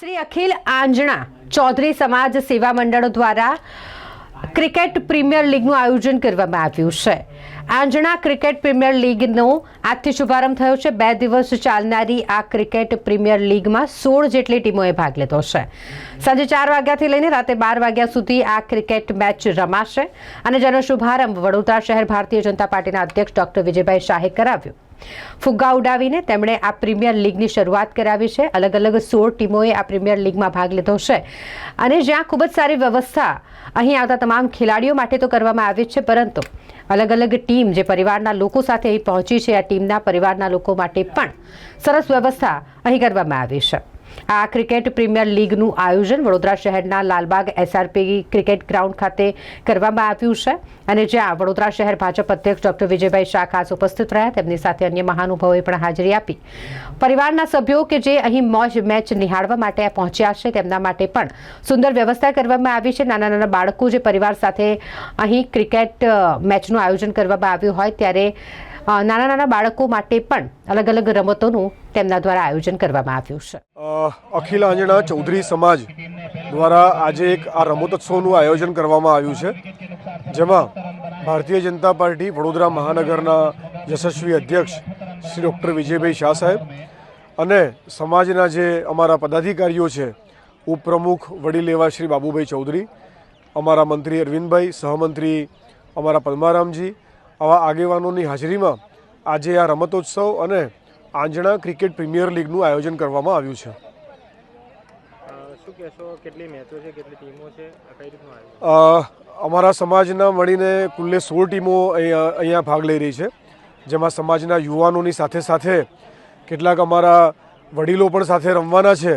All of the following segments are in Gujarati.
શ્રી અખિલ આંજણા ચૌધરી સમાજ સેવા મંડળો દ્વારા ક્રિકેટ પ્રીમિયર લીગનું આયોજન કરવામાં આવ્યું છે। આંજણા ક્રિકેટ પ્રીમિયર લીગનો આજથી શુભારંભ થયો છે। 2 દિવસ ચાલનારી આ ક્રિકેટ પ્રીમિયર લીગમાં 16 જેટલી ટીમોએ ભાગ લીધો છે। સાંજે 4 વાગ્યાથી લઈને રાતે 12 વાગ્યા સુધી આ ક્રિકેટ મેચ રમાશે અને જેનો શુભારંભ વડોદરા શહેર ભારતીય જનતા પાર્ટીના અધ્યક્ષ ડોક્ટર વિજયભાઈ શાહે કરાવ્યો। ફુગ્ગા ઉડાવીને તેમણે આ પ્રીમિયર લીગની શરૂઆત કરાવી છે। અલગ અલગ 16 ટીમોએ આ પ્રીમિયર લીગમાં ભાગ લીધો છે અને જ્યાં ખૂબ જ સારી વ્યવસ્થા અહીં આવતા તમામ ખેલાડીઓ માટે તો કરવામાં આવી છે, પરંતુ અલગ અલગ ટીમ જે પરિવારના લોકો સાથે અહીં પહોંચી છે, આ ટીમના પરિવારના લોકો માટે પણ સરસ વ્યવસ્થા અહીં કરવામાં આવી છે। આ ક્રિકેટ પ્રીમિયર લીગનું આયોજન વડોદરા શહેરના લાલબાગ એસઆરપી ક્રિકેટ ગ્રાઉન્ડ ખાતે કરવામાં આવ્યું છે અને જ્યાં વડોદરા શહેર ભાજપ અધ્યક્ષ ડોક્ટર વિજયભાઈ શાહ ખાસ ઉપસ્થિત રહ્યા। તેમની સાથે અન્ય મહાનુભાવોએ પણ હાજરી આપી। પરિવારના સભ્યો કે જે અહીં મેચ નિહાળવા માટે પહોંચ્યા છે તેમના માટે પણ સુંદર વ્યવસ્થા કરવામાં આવી છે। નાના નાના બાળકો જે પરિવાર સાથે અહીં ક્રિકેટ મેચનું આયોજન કરવામાં આવ્યું હોય ત્યારે નાના નાના બાળકો માટે પણ અલગ અલગ રમતોનું તેમના દ્વારા આયોજન કરવામાં આવ્યું છે। અખિલ આંજણા ચૌધરી સમાજ દ્વારા આજે એક આ રમતોત્સવનું આયોજન કરવામાં આવ્યું છે, જેમાં ભારતીય જનતા પાર્ટી વડોદરા મહાનગરના યશસ્વી અધ્યક્ષ શ્રી ડૉક્ટર વિજયભાઈ શાહ સાહેબ અને સમાજના જે અમારા પદાધિકારીઓ છે, ઉપપ્રમુખ વડીલ એવા શ્રી બાબુભાઈ ચૌધરી, અમારા મંત્રી અરવિંદભાઈ, સહમંત્રી અમારા પદ્મારામજી, આવા આગેવાનોની હાજરીમાં આજે આ રમતોત્સવ અને આંજણા ક્રિકેટ પ્રીમિયર લીગનું આયોજન કરવામાં આવ્યું છે। શું કહેશો, કેટલી મેચો છે, કેટલી ટીમો છે, કઈ રીતનું આયોજન? અમારા સમાજના મળીને કુલ્લે 16 ટીમો અહીંયા ભાગ લઈ રહી છે, જેમાં સમાજના યુવાનોની સાથે સાથે કેટલાક અમારા વડીલો પણ સાથે રમવાના છે।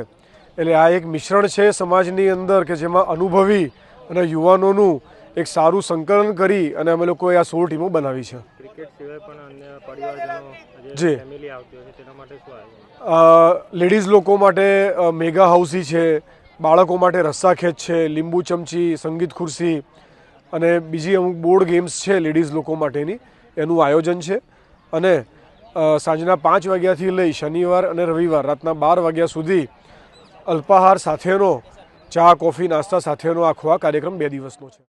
એટલે આ એક મિશ્રણ છે સમાજની અંદર કે જેમાં અનુભવી અને યુવાનોનું એક સારું સંકલન કરી અને અમે લોકોએ આ 16 ટીમો બનાવી છે। ક્રિકેટ સિવાય પણ અન્ય પરિવારજનો જી ફેમિલી આવતી હોય છે, તેના માટે શું આયોજન? લેડીઝ લોકો માટે મેગા હાઉસી છે, બાળકો માટે રસ્સાખેંચ છે, લીંબુ ચમચી, સંગીત ખુરશી અને બીજી અમુક બોર્ડ ગેમ્સ છે લેડીઝ લોકો માટેની, એનું આયોજન છે। અને સાંજના 5 વાગ્યાથી લઈ શનિવાર અને રવિવાર રાતના 12 વાગ્યા સુધી અલ્પાહાર સાથેનો ચા કોફી નાસ્તા સાથેનો આખો આ કાર્યક્રમ 2 દિવસનો છે।